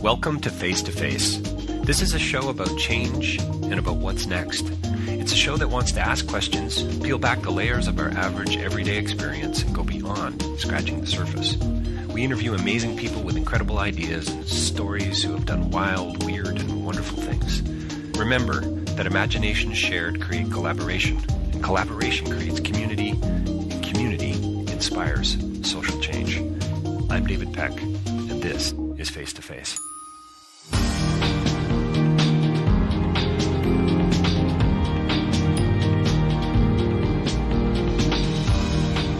Welcome to Face to Face. This is a show about change and about what's next. It's a show that wants to ask questions, peel back the layers of our average everyday experience, and go beyond scratching the surface. We interview amazing people with incredible ideas and stories who have done wild, weird, and wonderful things. Remember that imagination shared creates collaboration, and collaboration creates community, and community inspires social change. I'm David Peck, and this is Face to Face.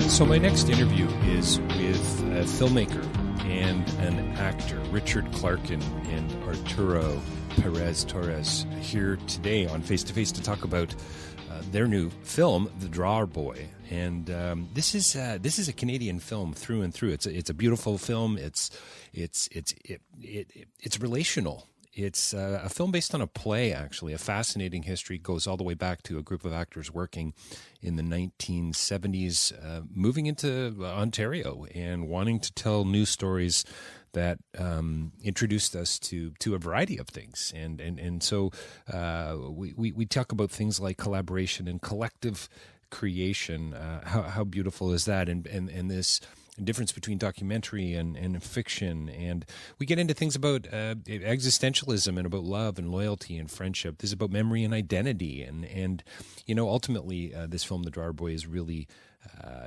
So my next interview is with a filmmaker and an actor, Richard Clarkin and Arturo Perez Torres, here today on Face to Face to talk about their new film, The Drawer Boy. And this is a Canadian film through and through. It's a beautiful film. It's relational. It's a film based on a play, actually, a fascinating history. Goes all the way back to a group of actors working in the 1970s, moving into Ontario and wanting to tell new stories that introduced us to a variety of things. And so we talk about things like collaboration and collective creation. How beautiful is that? And this difference between documentary and fiction, and we get into things about existentialism and about love and loyalty and friendship. This is about memory and identity, and you know, ultimately, this film, The Drawer Boy, is really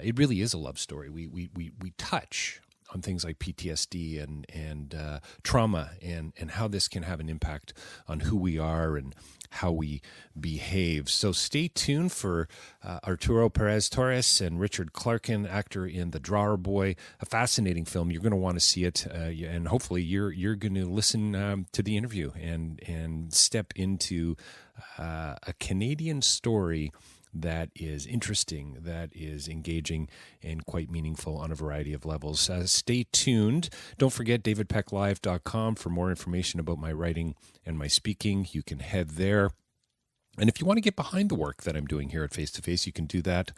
it really is a love story. We touch on things like PTSD and trauma and how this can have an impact on who we are and how we behave. So stay tuned for Arturo Perez Torres and Richard Clarkin, actor in The Drawer Boy, a fascinating film. You're going to want to see it, and hopefully you're going to listen to the interview and step into a Canadian story that is interesting, that is engaging, and quite meaningful on a variety of levels. Stay tuned. Don't forget davidpecklive.com for more information about my writing and my speaking. You can head there. And if you want to get behind the work that I'm doing here at Face to Face, you can do that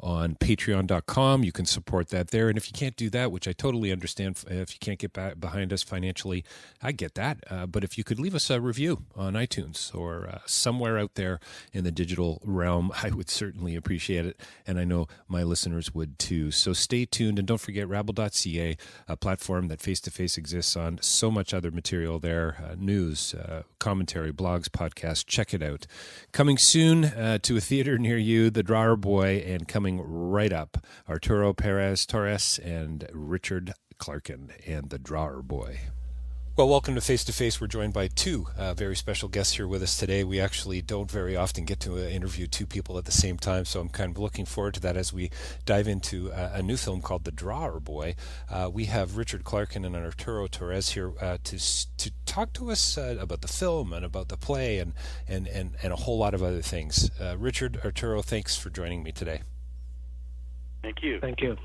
on patreon.com. You can support that there. And if you can't do that, which I totally understand, if you can't get behind us financially, I get that. But if you could leave us a review on iTunes or somewhere out there in the digital realm, I would certainly appreciate it. And I know my listeners would too. So stay tuned. And don't forget rabble.ca, a platform that Face to Face exists on. So much other material there, news, commentary, blogs, podcasts. Check it out. Coming soon to a theater near you, The Drawer Boy, and coming right up, Arturo Perez Torres and Richard Clarkin and The Drawer Boy. Well, welcome to Face to Face. We're joined by two very special guests here with us today. We actually don't very often get to interview two people at the same time, so I'm kind of looking forward to that as we dive into a new film called The Drawer Boy. We have Richard Clarkin and Arturo Torres here to talk to us about the film and about the play and a whole lot of other things. Richard, Arturo, thanks for joining me today. Thank you. Thank you.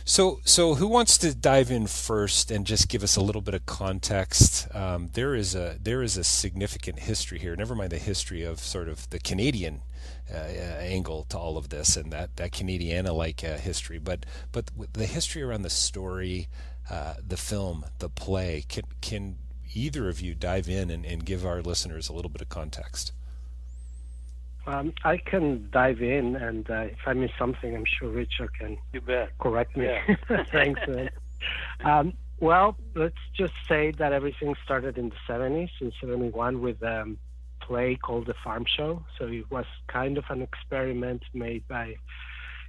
So who wants to dive in first and just give us a little bit of context? There is a significant history here. Never mind the history of sort of the Canadian angle to all of this and that Canadiana-like history, but the history around the story, the film, the play. Can either of you dive in and give our listeners a little bit of context? I can dive in, and if I miss something, I'm sure Richard can correct me. Yeah. Thanks, man. Well, let's just say that everything started in the 70s, in 71, with a play called The Farm Show. So it was kind of an experiment made by a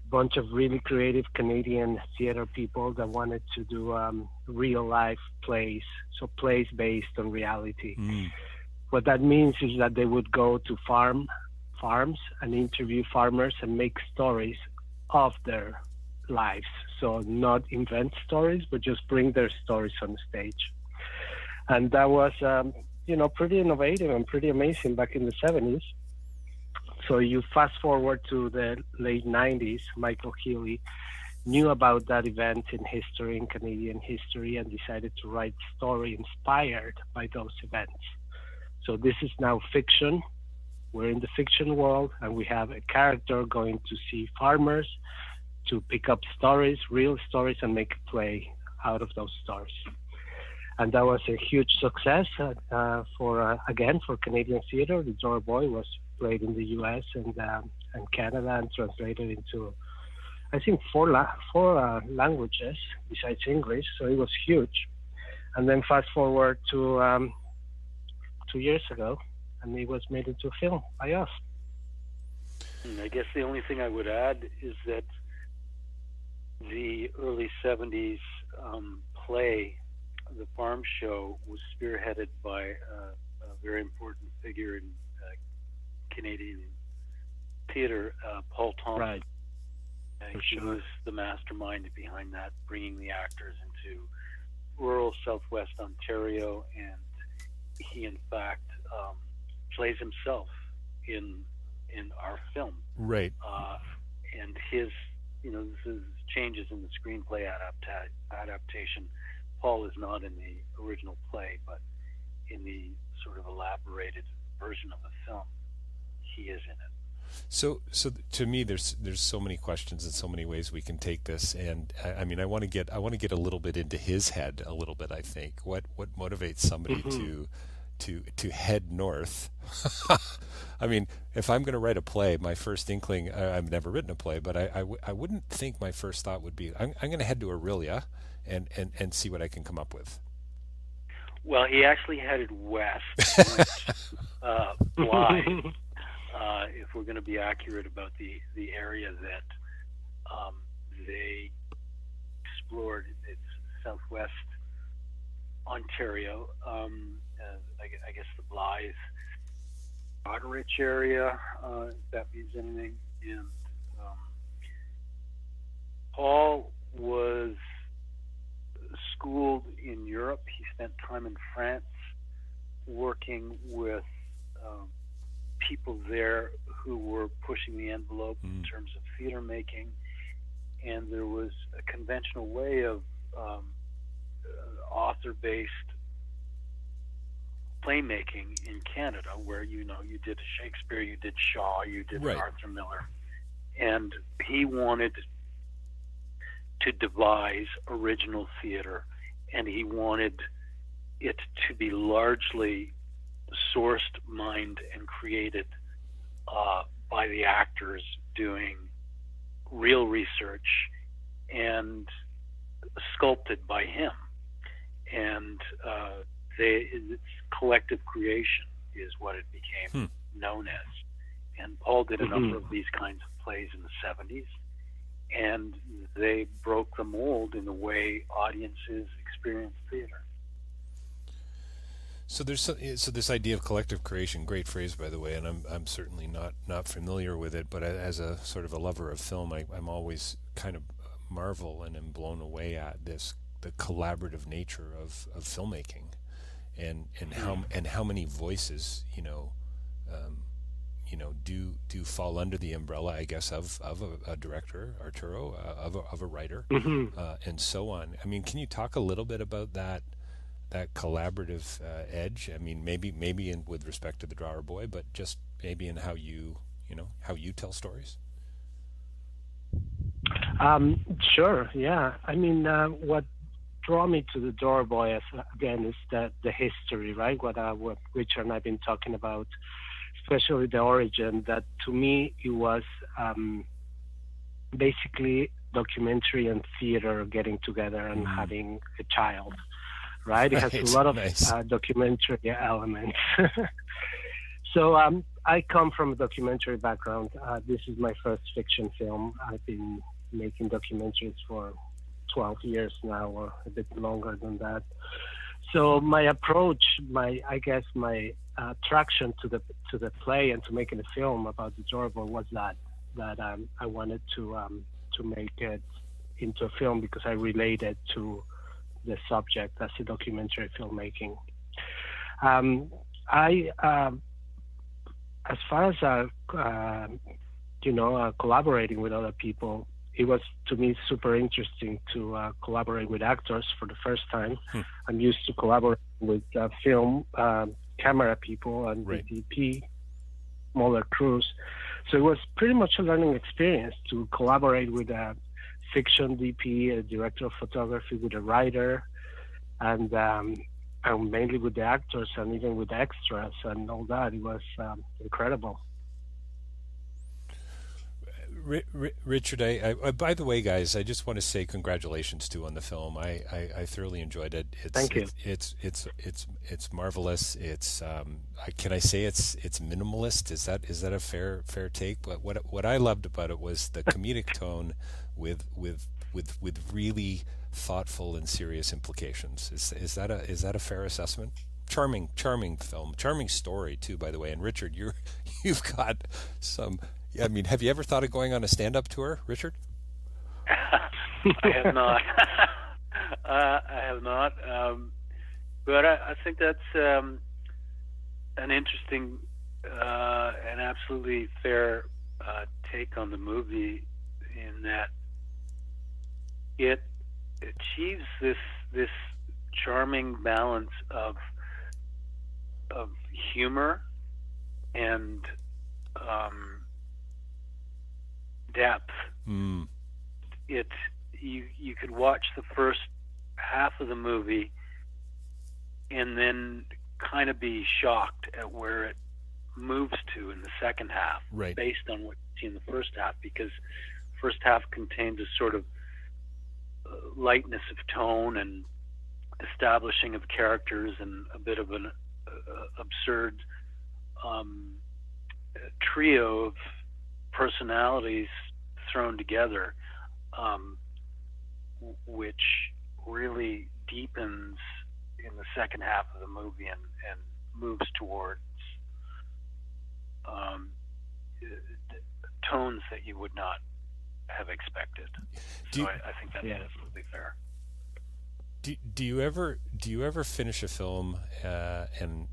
bunch of really creative Canadian theater people that wanted to do real-life plays, so plays based on reality. What that means is that they would go to farms and interview farmers and make stories of their lives. So not invent stories, but just bring their stories on stage. And that was, pretty innovative and pretty amazing back in the 70s. So you fast forward to the late 90s, Michael Healy knew about that event in history, in Canadian history, and decided to write a story inspired by those events. So this is now fiction. We're in the fiction world, and we have a character going to see farmers to pick up stories, real stories, and make a play out of those stories. and that was a huge success for Canadian theater. The Door Boy was played in the U.S. and Canada and translated into, I think, four languages besides English. So it was huge. And then fast forward to 2 years ago, and it was made into a film by us. I guess the only thing I would add is that the early 70s play, The Farm Show, was spearheaded by a very important figure in Canadian theater, Paul Thompson. Right. He was the mastermind behind that, bringing the actors into rural southwest Ontario, and he, in fact, plays himself in our film. Right. And his, this is changes in the screenplay adaptation. Paul is not in the original play, but in the sort of elaborated version of the film, he is in it. So to me, there's so many questions and so many ways we can take this, and I mean, I want to get a little bit into his head a little bit. I think what motivates somebody to head north. I mean, if I'm going to write a play, my first inkling, I've never written a play, but I wouldn't think my first thought would be, I'm going to head to Aurelia and see what I can come up with. Well, he actually headed west. Why? If we're going to be accurate about the area that they explored, it's southwest Ontario. I guess the Blythe, Goderich area, if that means anything. And Paul was schooled in Europe. He spent time in France working with people there who were pushing the envelope in terms of theater making, and there was a conventional way of author-based playmaking in Canada, where you did a Shakespeare, you did Shaw, you did right. Arthur Miller, and he wanted to devise original theater, and he wanted it to be largely sourced, mined, and created by the actors doing real research and sculpted by him. And it's collective creation is what it became known as. And Paul did a number of these kinds of plays in the 70s, and they broke the mold in the way audiences experience theater. So there's this idea of collective creation, great phrase by the way, and I'm certainly not familiar with it, but as a sort of a lover of film, I'm always kind of marvel and am blown away at the collaborative nature of filmmaking, and how many voices do fall under the umbrella, I guess, of a director, Arturo, of a writer, and so on. I mean, can you talk a little bit about that collaborative edge? I mean, maybe with respect to the Drawer Boy, but just maybe in how you tell stories. Sure. Yeah. I mean, what drew me to the Drawer Boy, again, is the history, right? What Richard and I've been talking about, especially the origin. That to me, it was basically documentary and theater getting together and having a child. Right? It has a lot of documentary elements. So I come from a documentary background. This is my first fiction film. I've been making documentaries for 12 years now, or a bit longer than that. So my approach, my attraction to the play and to making a film about the Drawer Boy was that I wanted to make it into a film because I related to the subject as a documentary filmmaking. As far as collaborating with other people, it was to me super interesting to collaborate with actors for the first time. I'm used to collaborating with film camera people and right. the DP, smaller crews. So it was pretty much a learning experience to collaborate with a fiction DP, a director of photography, with a writer, and mainly with the actors and even with extras and all that. It was incredible. Richard, I by the way, guys, I just want to say congratulations too on the film. I thoroughly enjoyed it. Thank you. It's marvelous. It's can I say it's minimalist? Is that a fair take? But what I loved about it was the comedic tone with really thoughtful and serious implications. Is that a fair assessment? Charming film, charming story too, by the way. And Richard, you've got some. I mean, have you ever thought of going on a stand-up tour, Richard? I have not. I have not. But I think that's an interesting and absolutely fair take on the movie, in that it achieves this charming balance of humor and depth. You could watch the first half of the movie and then kind of be shocked at where it moves to in the second half, right, based on what you see in the first half, because first half contains a sort of lightness of tone and establishing of characters and a bit of an absurd trio of personalities thrown together, which really deepens in the second half of the movie and moves towards tones that you would not have expected. I think that's absolutely fair. Do you ever finish a film and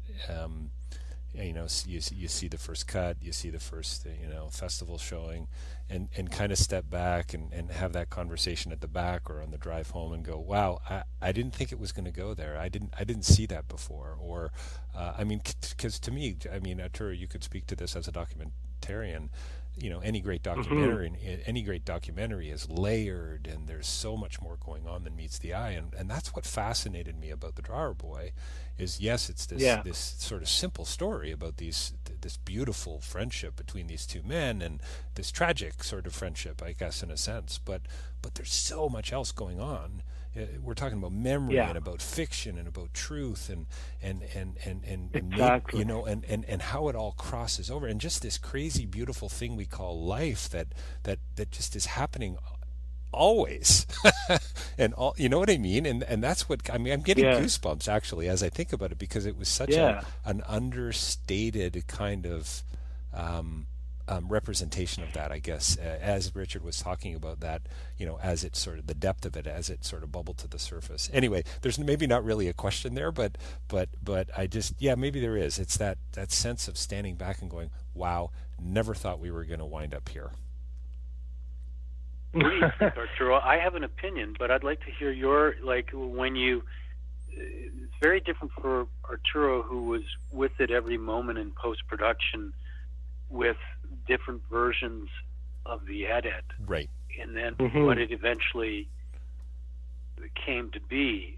you see the first cut, you see the first festival showing, and kind of step back and have that conversation at the back or on the drive home and go, wow, I didn't think it was going to go there. I didn't see that before. Or because to me, Arturo, you could speak to this as a documentarian. Any great documentary is layered, and there's so much more going on than meets the eye, and that's what fascinated me about The Drawer Boy. Is yes, it's this sort of simple story about this beautiful friendship between these two men, and this tragic sort of friendship, I guess, in a sense. But there's so much else going on. We're talking about memory and about fiction and about truth and exactly. and how it all crosses over, and just this crazy beautiful thing we call life that just is happening always. And all, you know what I mean? And that's what I'm getting goosebumps actually as I think about it, because it was such an understated kind of representation of that, I guess, as Richard was talking about that, as it sort of, the depth of it, as it sort of bubbled to the surface. Anyway, there's maybe not really a question there, but I just, maybe there is. It's that sense of standing back and going, wow, never thought we were going to wind up here. Please, Arturo, I have an opinion, but I'd like to hear your, it's very different for Arturo, who was with it every moment in post-production with different versions of the edit, right, and then what it eventually came to be.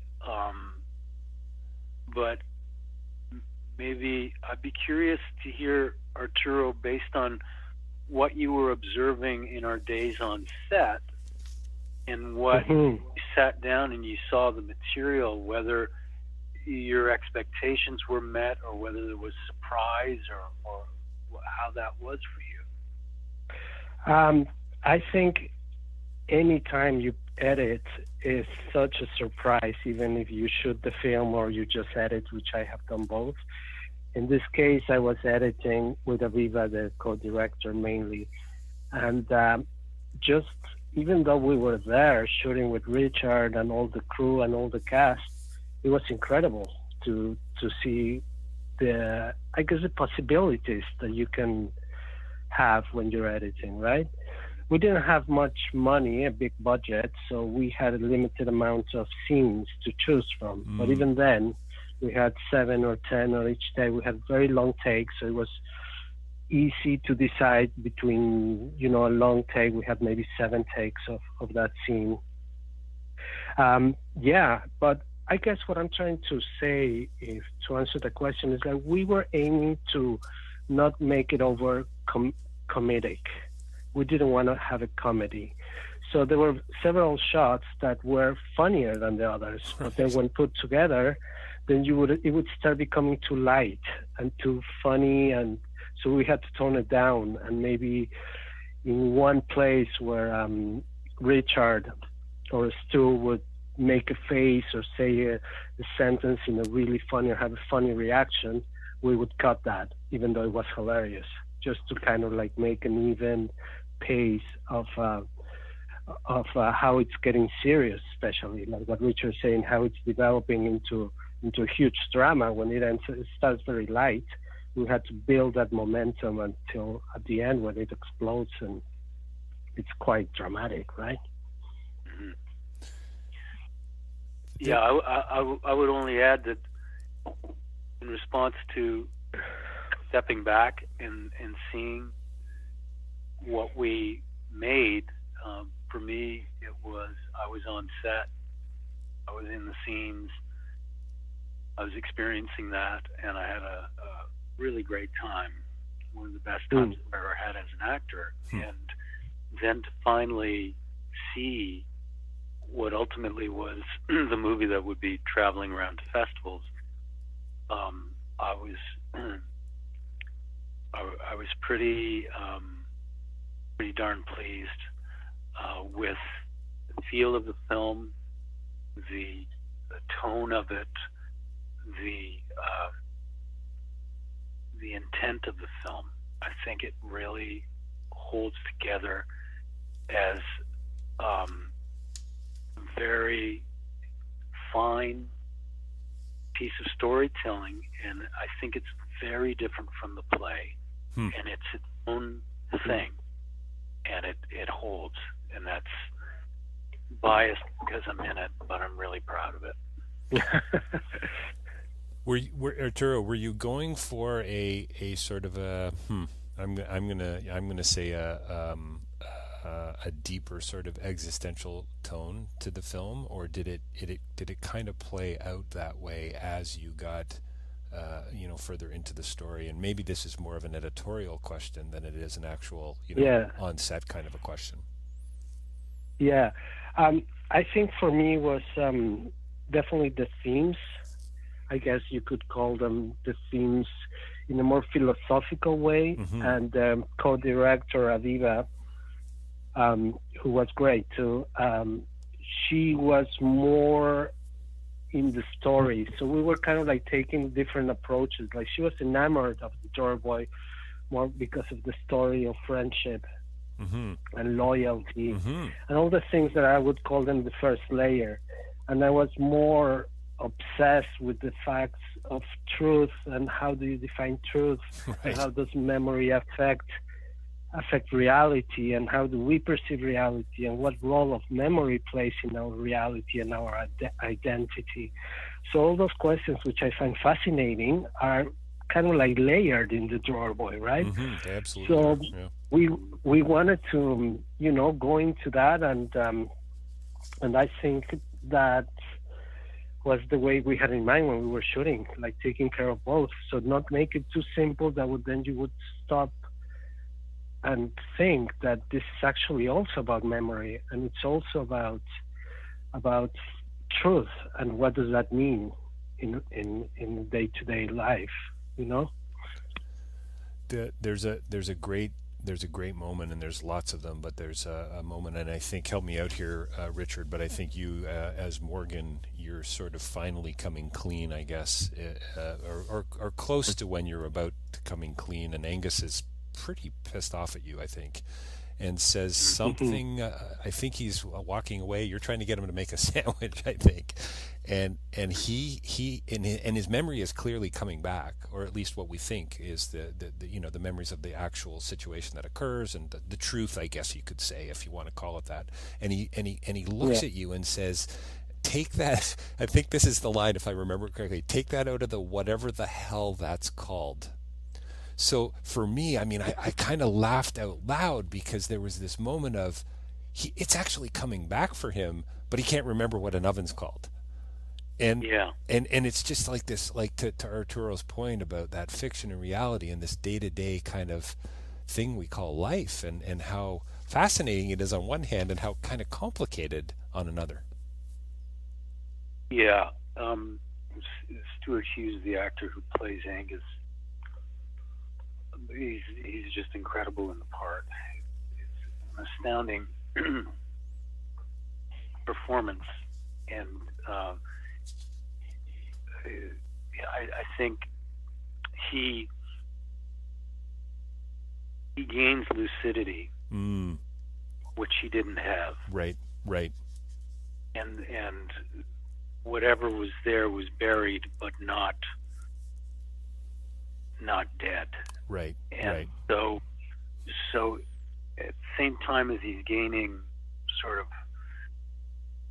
But maybe I'd be curious to hear, Arturo, based on what you were observing in our days on set, and what you sat down and you saw the material, whether your expectations were met or whether there was surprise or how that was for you. I think any time you edit is such a surprise, even if you shoot the film or you just edit, which I have done both. In this case, I was editing with Aviva, the co-director, mainly. And just even though we were there shooting with Richard and all the crew and all the cast, it was incredible to see the possibilities that you can have when you're editing, right? We didn't have much money, a big budget, so we had a limited amount of scenes to choose from. But even then, we had 7 or 10, or each day we had very long takes, so it was easy to decide between, a long take. We had maybe 7 takes of that scene. But I guess what I'm trying to say is, to answer the question, is that we were aiming to not make it over comedic. We didn't want to have a comedy. So there were several shots that were funnier than the others, but then when put together, then it would start becoming too light and too funny, and so we had to tone it down. And maybe in one place where Richard or Stu would make a face or say a sentence in a really funny or have a funny reaction, we would cut that, even though it was hilarious, just to kind of like make an even pace of how it's getting serious, especially like what Richard's saying, how it's developing into a huge drama. When it starts very light, we had to build that momentum until at the end when it explodes, and it's quite dramatic, right? Mm-hmm. Yeah, I would only add that in response to stepping back and seeing what we made, for me, I was on set, I was in the scenes, I was experiencing that, and I had a really great time, one of the best times I've ever had as an actor. And then to finally see what ultimately was the movie that would be traveling around to festivals, I was pretty darn pleased with the feel of the film, the tone of it, the intent of the film. I think it really holds together as a very fine piece of storytelling, and I think it's very different from the play, and it's its own thing, and it holds, and that's biased because I'm in it, but I'm really proud of it. Arturo, were you going for a sort of a I'm gonna say a deeper sort of existential tone to the film, or did it kind of play out that way as you got further into the story? And maybe this is more of an editorial question than it is an actual on set kind of a question. Yeah, I think for me was definitely the themes. I guess you could call them the themes in a more philosophical way. And co-director Aviva, who was great too, she was more in the story. So we were kind of like taking different approaches. Like she was enamored of the Door Boy more because of the story of friendship and loyalty and all the things that I would call them the first layer. And I was more obsessed with the facts of truth and how do you define truth, and how does memory affect reality, and how do we perceive reality, and what role of memory plays in our reality and our identity. So all those questions, which I find fascinating, are kind of like layered in the Drawer Boy, right? Absolutely. So we wanted to go into that, and I think that was the way we had in mind when we were shooting, like taking care of both. So not make it too simple that you would stop and think that this is actually also about memory, and it's also about truth, and what does that mean in day-to-day life, There's a great moment, and there's lots of them, but there's a moment, and I think, help me out here, Richard, but I think you, as Morgan, you're sort of finally coming clean, I guess, or close to when you're about to coming clean, and Angus is pretty pissed off at you, I think, and says something. I think he's walking away. You're trying to get him to make a sandwich, I think, and his memory is clearly coming back, or at least what we think is the memories of the actual situation that occurs, and the truth, I guess you could say, if you want to call it that. And he looks at you and says, "Take that." I think this is the line, if I remember correctly. "Take that out of the whatever the hell that's called." So for me, I mean, I kind of laughed out loud, because there was this moment of it's actually coming back for him, but he can't remember what an oven's called. and Yeah. and it's just like this, like to Arturo's point about that fiction and reality and this day-to-day kind of thing we call life, and how fascinating it is on one hand and how kind of complicated on another. Yeah. Stuart Hughes, the actor who plays Angus, he's just incredible in the part. It's an astounding performance, and I think he gains lucidity, which he didn't have. Right. And whatever was there was buried, but not dead. Right. And so at the same time as he's gaining sort of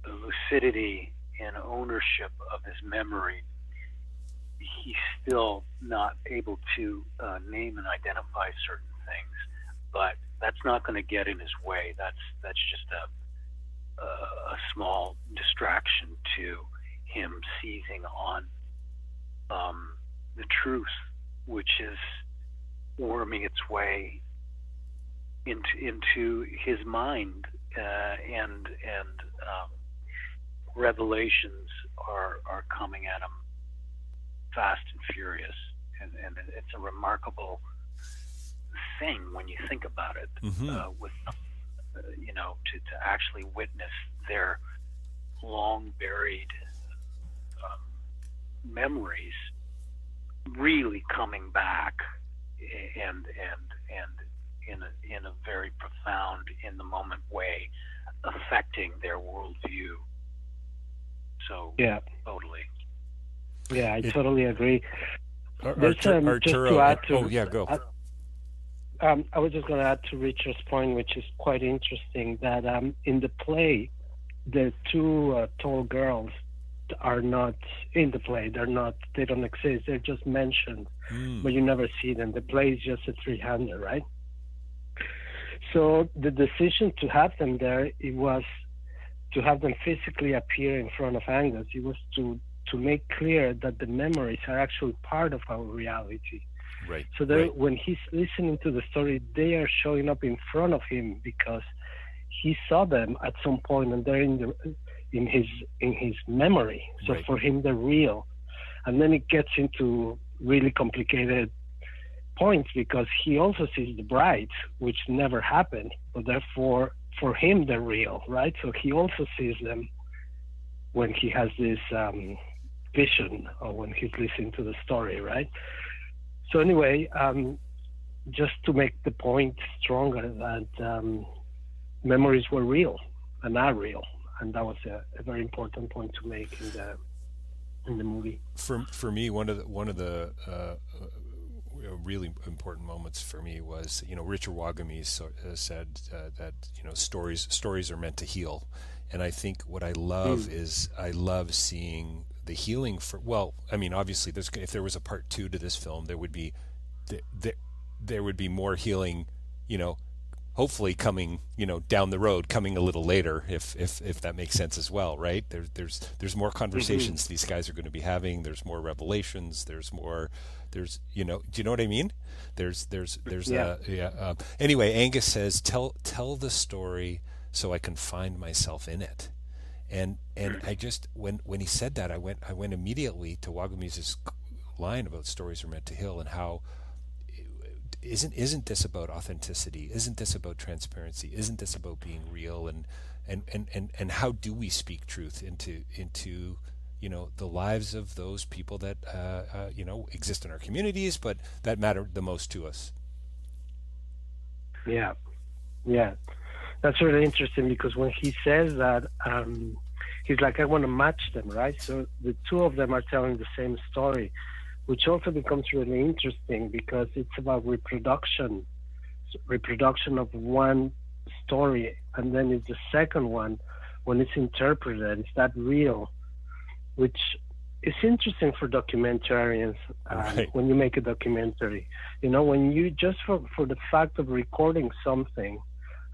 the lucidity and ownership of his memory, he's still not able to name and identify certain things. But that's not going to get in his way. That's just a small distraction to him seizing on the truth, which is worming its way into his mind, and revelations are coming at him fast and furious, and it's a remarkable thing when you think about it. With to actually witness their long buried memories really coming back, and in a very profound, in the moment way, affecting their worldview. So yeah, totally. Yeah, I totally agree. Arturo, just to add to, oh yeah, go. I was just going to add to Richard's point, which is quite interesting, that in the play, the two tall girls are not in the play. They don't exist. They're just mentioned, but you never see them. The play is just a 300, right? So the decision to have them there, it was to have them physically appear in front of Angus. It was to make clear that the memories are actually part of our reality. Right. So when he's listening to the story, they are showing up in front of him because he saw them at some point, and they're in his memory. So for him, they're real. And then it gets into really complicated points because he also sees the bride, which never happened, but therefore for him they're real, right? So he also sees them when he has this vision, or when he's listening to the story, right? So anyway, just to make the point stronger that memories were real and are real, and that was a very important point to make in the movie. For me, one of the really important moments for me was, Richard Wagamese said that stories are meant to heal, and I think what I love is I love seeing the healing obviously if there was a part 2 to this film, there would be more healing, hopefully coming, down the road, coming a little later, if that makes sense as well, right? There's more conversations these guys are going to be having. There's more revelations. Do you know what I mean? Anyway, Angus says, tell the story so I can find myself in it. And I just, when he said that, I went immediately to Wagamese's line about stories are meant to heal, and how isn't this about authenticity? Isn't this about transparency? Isn't this about being real? And how do we speak truth into the lives of those people that exist in our communities, but that matter the most to us? Yeah, that's really interesting, because when he says that, he's like, I want to match them, right? So the two of them are telling the same story, which also becomes really interesting because it's about reproduction of one story, and then it's the second one, when it's interpreted, is that real? Which is interesting for documentarians. When you make a documentary, when you just for the fact of recording something,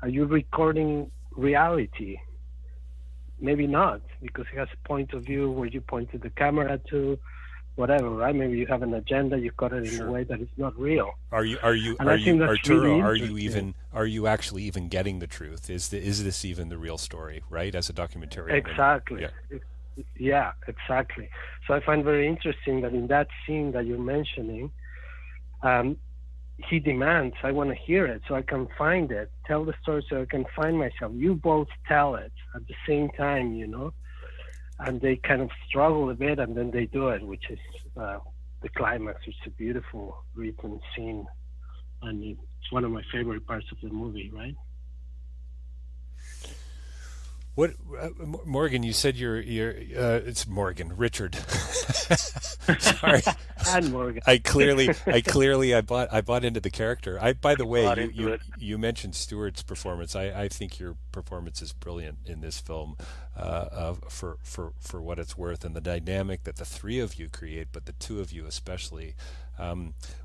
are you recording reality? maybe not, because he has a point of view where you pointed the camera to, whatever, right? Maybe you have an agenda, you got it in a way that is not real. And I think that's really interesting. Are you actually even getting the truth? Is this even the real story, right? As a documentarian. Exactly. Yeah, exactly. So I find very interesting that in that scene that you're mentioning, he demands, I want to hear it so I can find it, tell the story so I can find myself. You both tell it at the same time, and they kind of struggle a bit, and then they do it, which is the climax. It's a beautiful written scene, and it's one of my favorite parts of the movie, right? What, Morgan? You said it's Morgan Richard. Sorry, and Morgan. I bought into the character. By the way, you mentioned Stewart's performance. I think your performance is brilliant in this film, for what it's worth, and the dynamic that the three of you create, but the two of you especially.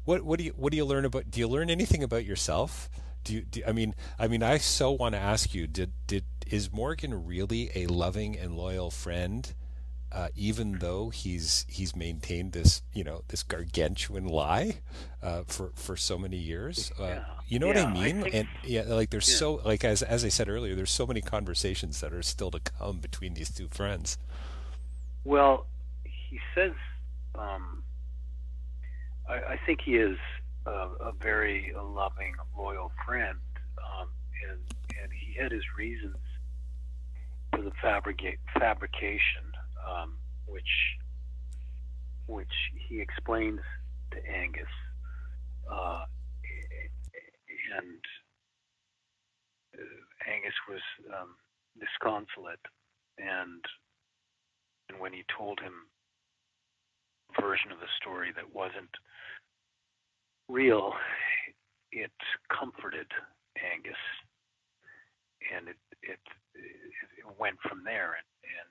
What do you learn about? Do you learn anything about yourself? I so want to ask you, is Morgan really a loving and loyal friend, even though he's maintained this this gargantuan lie for so many years? You know what I mean? There's so, as I said earlier, there's so many conversations that are still to come between these two friends. Well, he says, I think he is a very loving, loyal friend, and he had his reasons for the fabrication, which he explains to Angus, and Angus was disconsolate, and when he told him a version of the story that wasn't real, it comforted Angus, and it went from there. And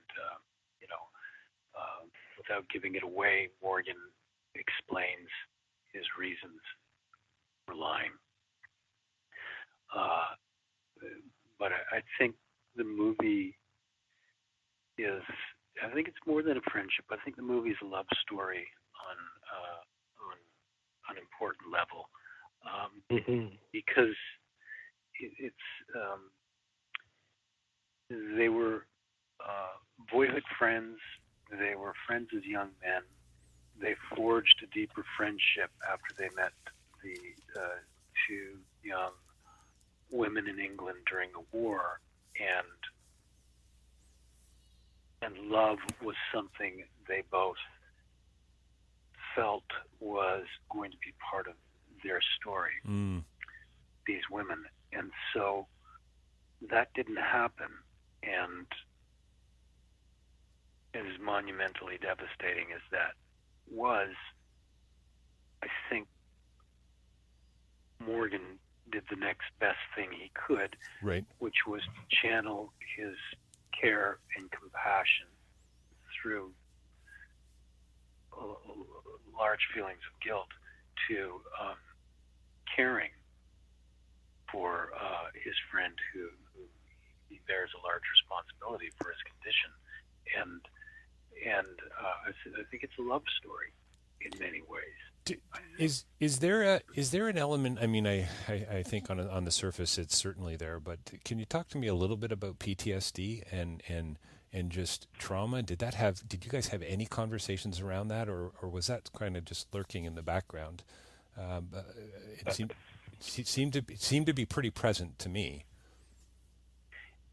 without giving it away, Morgan explains his reasons for lying. But I think the movie is, I think it's more than a friendship. I think the movie is a love story on an important level, because they were boyhood friends. They were friends as young men. They forged a deeper friendship after they met the two young women in England during the war, and love was something they both felt was going to be part of their story, these women. And so that didn't happen, and as monumentally devastating as that was, I think Morgan did the next best thing he could, right, which was to channel his care and compassion through large feelings of guilt to caring for his friend who he bears a large responsibility for his condition, and I think it's a love story in many ways. Is there an element? I mean, I think on the surface it's certainly there, but can you talk to me a little bit about PTSD and just trauma? Did you guys have any conversations around that, or was that kind of just lurking in the background? It seemed to be pretty present to me.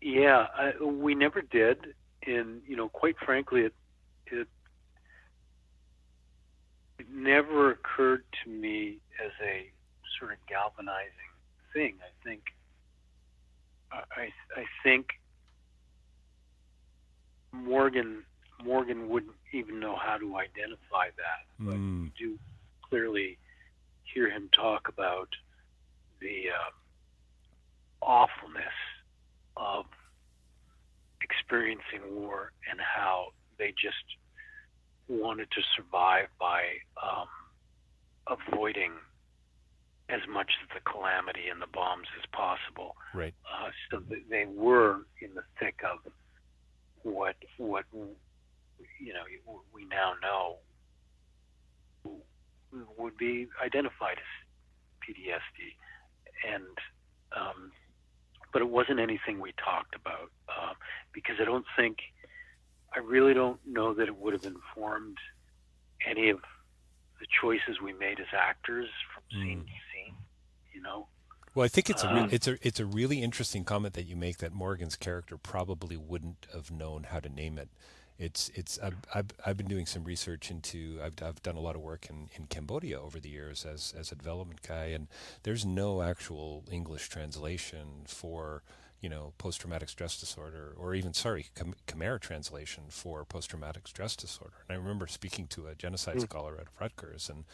Yeah, we never did, and quite frankly, it never occurred to me as a sort of galvanizing thing. I think Morgan wouldn't even know how to identify that, but you do clearly hear him talk about the awfulness of experiencing war and how they just wanted to survive by avoiding as much of the calamity and the bombs as possible. Right. So they were in the thick of what we now know would be identified as PTSD, and but it wasn't anything we talked about because I really don't know that it would have informed any of the choices we made as actors from scene to scene. Well, I think it's a really interesting comment that you make, that Morgan's character probably wouldn't have known how to name it. I've been doing some research into, I've done a lot of work in Cambodia over the years as a development guy, and there's no actual English translation for post-traumatic stress disorder, or even Khmer translation for post-traumatic stress disorder. And I remember speaking to a genocide scholar at Rutgers, and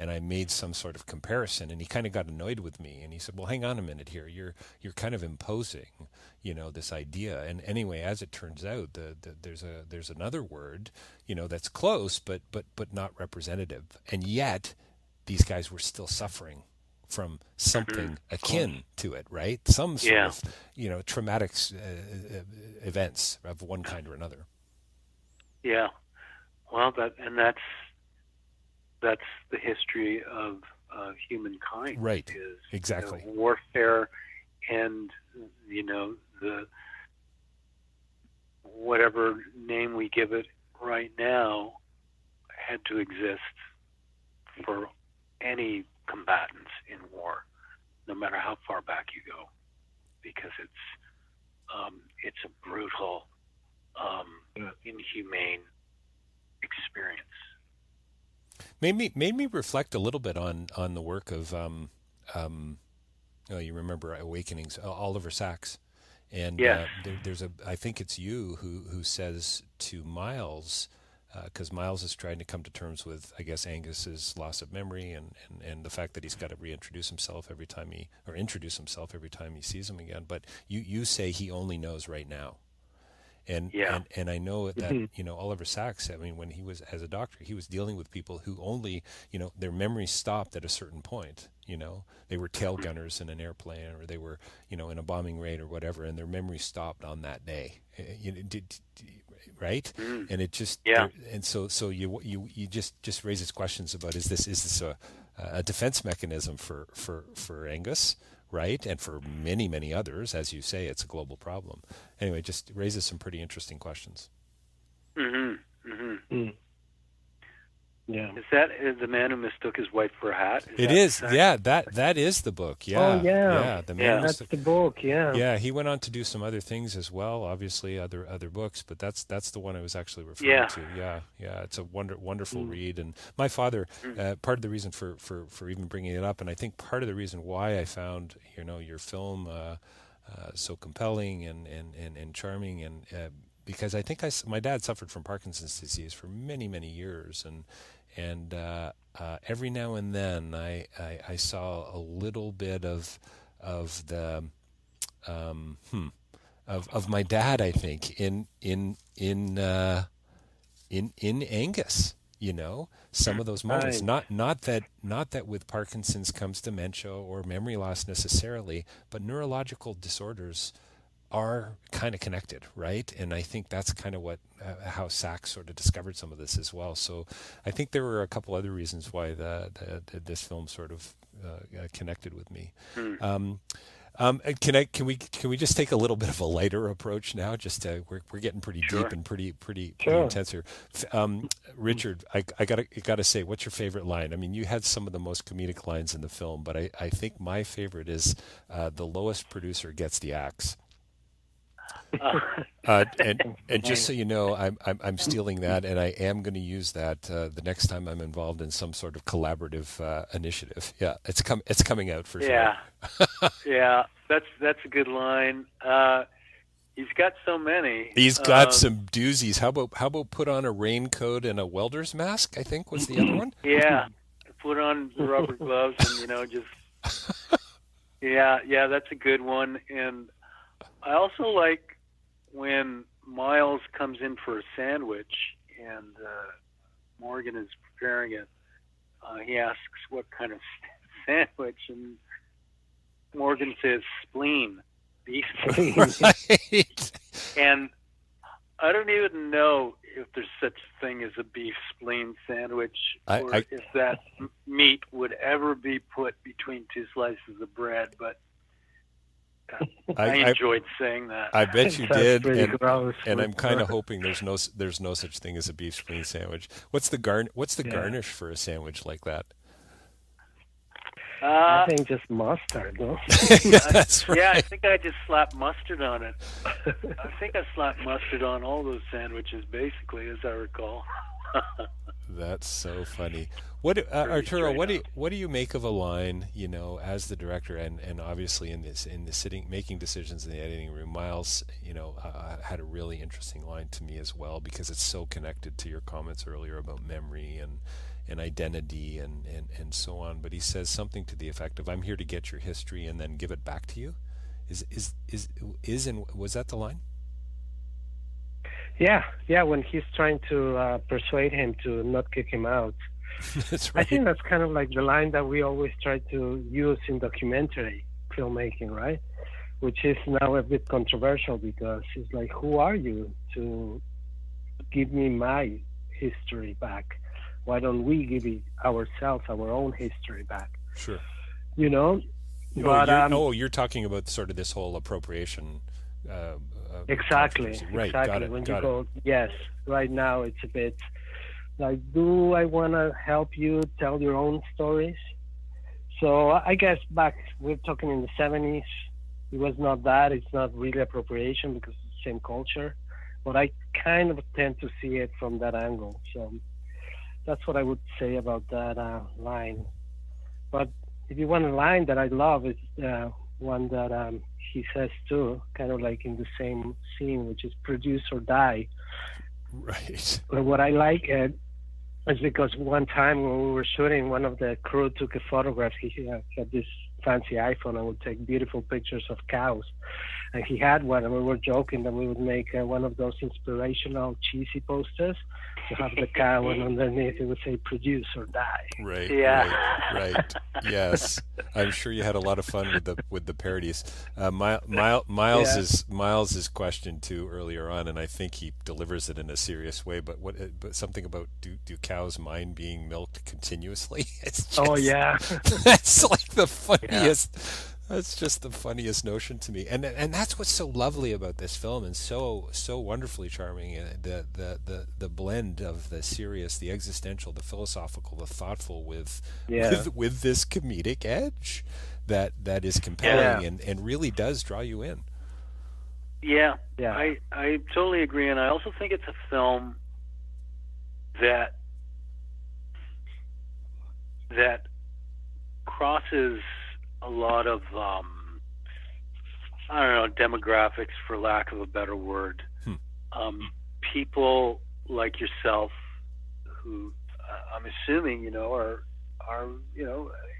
I made some sort of comparison, and he kind of got annoyed with me, and he said, "Well, hang on a minute here. You're kind of imposing, this idea." And anyway, as it turns out, there's another word, that's close, but not representative, and yet these guys were still suffering from something akin to it, right? Some sort of, traumatic events of one kind or another. Yeah. Well, that's the history of humankind. Right. Is, exactly. Warfare, and the whatever name we give it right now had to exist for any combatants in war, no matter how far back you go, because it's a brutal, inhumane experience. Made me reflect a little bit on the work of you remember Awakenings, Oliver Sacks, and yes. There's I think it's you who says to Miles, because Miles is trying to come to terms with, I guess, Angus's loss of memory and the fact that he's got to introduce himself every time he sees him again. But you say he only knows right now. And I know that, Oliver Sacks, I mean, when he was as a doctor, he was dealing with people who only, their memory stopped at a certain point. They were tail gunners in an airplane, or they were, in a bombing raid or whatever, and their memory stopped on that day. Right? And it just and so you just raises questions about, is this a defense mechanism for Angus, right? And for many others, as you say, it's a global problem. Anyway, it just raises some pretty interesting questions. Yeah. Is that the man who mistook his wife for a hat? It is. Yeah, that is the book. Yeah. Oh, yeah. Yeah, the man that's the book. Yeah. Yeah, he went on to do some other things as well. Obviously, other books, but that's the one I was actually referring to. Yeah. It's a wonderful read. And my father, part of the reason for even bringing it up, and I think part of the reason why I found your film so compelling and charming, and because I think my dad suffered from Parkinson's disease for many years, and every now and then I saw a little bit of the of my dad, I think, in Angus. Some of those moments. Right. Not that with Parkinson's comes dementia or memory loss necessarily, but neurological disorders are kind of connected, right? And I think that's kind of what how Sacks sort of discovered some of this as well. So I think there were a couple other reasons why this film sort of connected with me. Can we just take a little bit of a lighter approach now? Just we're getting pretty deep and pretty intense here. Richard, I gotta say, what's your favorite line? I mean, you had some of the most comedic lines in the film, but I think my favorite is the lowest producer gets the axe. And just so you know, I'm stealing that, and I am going to use that the next time I'm involved in some sort of collaborative initiative. Yeah, it's coming out for sure. Yeah, that's a good line. He's got so many. He's got some doozies. How about put on a raincoat and a welder's mask? I think was the other one. Yeah, put on the rubber gloves and just yeah, that's a good one. And I also like when Miles comes in for a sandwich and Morgan is preparing it. He asks what kind of sandwich, and Morgan says spleen, beef spleen. Right. And I don't even know if there's such a thing as a beef spleen sandwich, or if that meat would ever be put between two slices of bread. But I enjoyed saying that. I bet you did, gross, and I'm kind of hoping there's no such thing as a beef spleen sandwich. What's the garnish for a sandwich like that? I think just mustard, no? That's right. Yeah, I think I just slapped mustard on it. I think I slapped mustard on all those sandwiches, basically, as I recall. That's so funny. Arturo, what do you make of a line? You know, as the director, and obviously in the sitting making decisions in the editing room, Miles, you know, had a really interesting line to me as well, because it's so connected to your comments earlier about memory and identity and so on. But he says something to the effect of, "I'm here to get your history and then give it back to you." Was that the line? Yeah. When he's trying to persuade him to not kick him out. That's right. I think that's kind of like the line that we always try to use in documentary filmmaking, right? Which is now a bit controversial, because it's like, who are you to give me my history back? Why don't we give it ourselves our own history back? Sure. You know? You're talking about sort of this whole appropriation. Exactly. Right. Exactly. Got it. Yes. Right now it's a bit like, do I want to help you tell your own stories? So I guess we're talking in the 70s. It was not that. It's not really appropriation, because it's the same culture. But I kind of tend to see it from that angle. So that's what I would say about that line. But if you want a line that I love, it's one that he says too, kind of like in the same scene, which is produce or die. Right. But what I like is because one time when we were shooting, one of the crew took a photograph. He had this fancy iPhone and would take beautiful pictures of cows. And he had one, and we were joking that we would make one of those inspirational cheesy posters to have the cow, and underneath it would say "produce or die." Right. Yeah. Right. Yes, I'm sure you had a lot of fun with the parodies. Miles's question too earlier on, and I think he delivers it in a serious way. But something about do cows mind being milked continuously? It's just, that's like the funniest. Yeah. That's just the funniest notion to me, and that's what's so lovely about this film, and so wonderfully charming. The blend of the serious, the existential, the philosophical, the thoughtful, with this comedic edge that is compelling and really does draw you in. Yeah. I totally agree, and I also think it's a film that crosses a lot of demographics, for lack of a better word. People like yourself, who I'm assuming are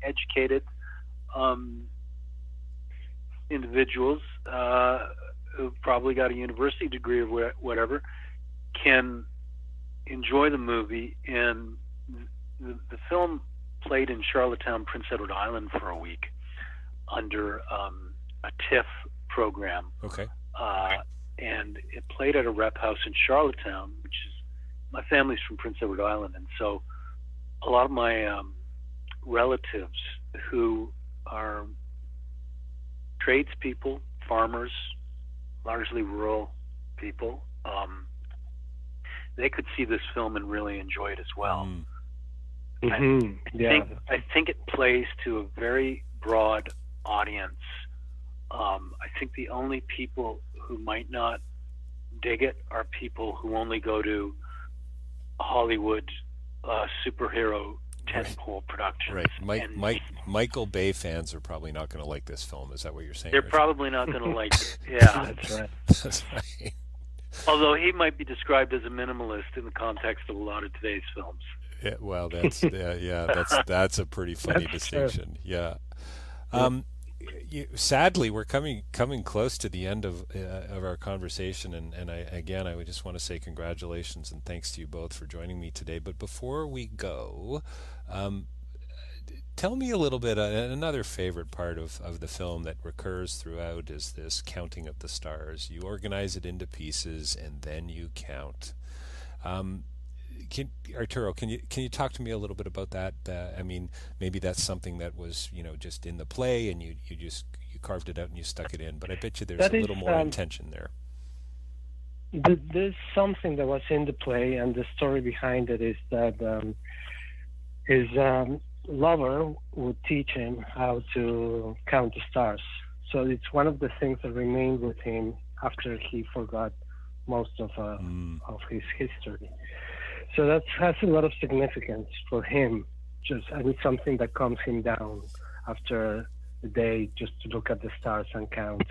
educated individuals who've probably got a university degree or whatever, can enjoy the movie. And the film played in Charlottetown, Prince Edward Island for a week, under a TIFF program. Okay. And it played at a rep house in Charlottetown, which is, my family's from Prince Edward Island, and so a lot of my relatives who are tradespeople, farmers, largely rural people, they could see this film and really enjoy it as well. I think it plays to a very broad audience. I think the only people who might not dig it are people who only go to Hollywood superhero tentpole productions. Right. Michael Bay fans are probably not going to like this film. Is that what you're saying? They're probably not going to like it. Yeah, that's right. That's right. Although he might be described as a minimalist in the context of a lot of today's films. Yeah, well, that's that's a pretty funny distinction. True. Yeah. Sadly, we're coming close to the end of our conversation, and I would just want to say congratulations and thanks to you both for joining me today. But before we go, Tell me a little bit, another favorite part of the film that recurs throughout is this counting of the stars. You organize it into pieces and then you count. Arturo, can you talk to me a little bit about that? I mean, maybe that's something that was, just in the play and you carved it out and you stuck it in, but I bet you there's a little more intention there. There's something that was in the play, and the story behind it is that his lover would teach him how to count the stars. So it's one of the things that remained with him after he forgot most of his history. So that has a lot of significance for him. And it's something that calms him down after the day, just to look at the stars and count.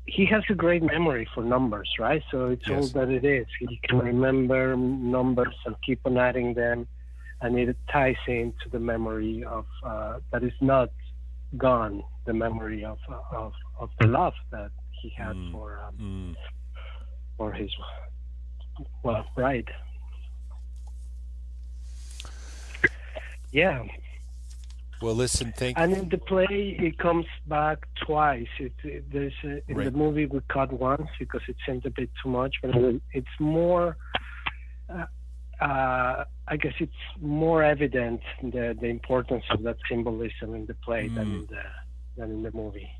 He has a great memory for numbers, right? So it's all that it is. He can remember numbers and keep on adding them, and it ties into the memory of that is not gone, the memory of the love that he had for his bride. Yeah. Well, listen, And in the play, it comes back twice. In the movie, we cut once because it seemed a bit too much, but it's more. I guess it's more evident the importance of that symbolism in the play than in the movie.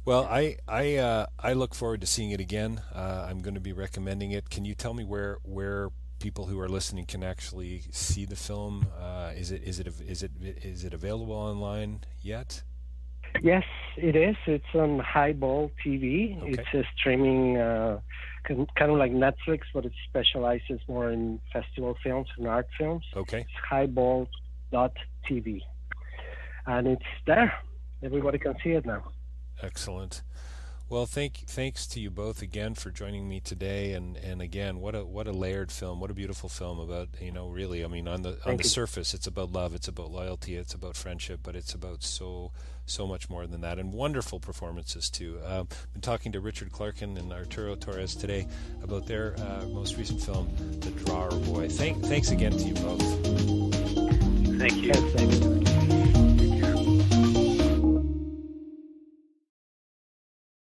Well, I look forward to seeing it again. I'm going to be recommending it. Can you tell me where people who are listening can actually see the film? Is it available online yet? Yes, it is. It's on Highball TV. Okay. It's a streaming, kind of like Netflix, but it specializes more in festival films and art films. Okay. It's highball.tv, and it's there. Everybody can see it now. Excellent. Well, thanks to you both again for joining me today, and again, what a layered film, what a beautiful film about, really, I mean, on the surface, it's about love, it's about loyalty, it's about friendship, but it's about so much more than that, and wonderful performances too. Been talking to Richard Clarkin and Arturo Torres today about their most recent film, The Drawer Boy. Thanks again to you both. Thank you. Thanks.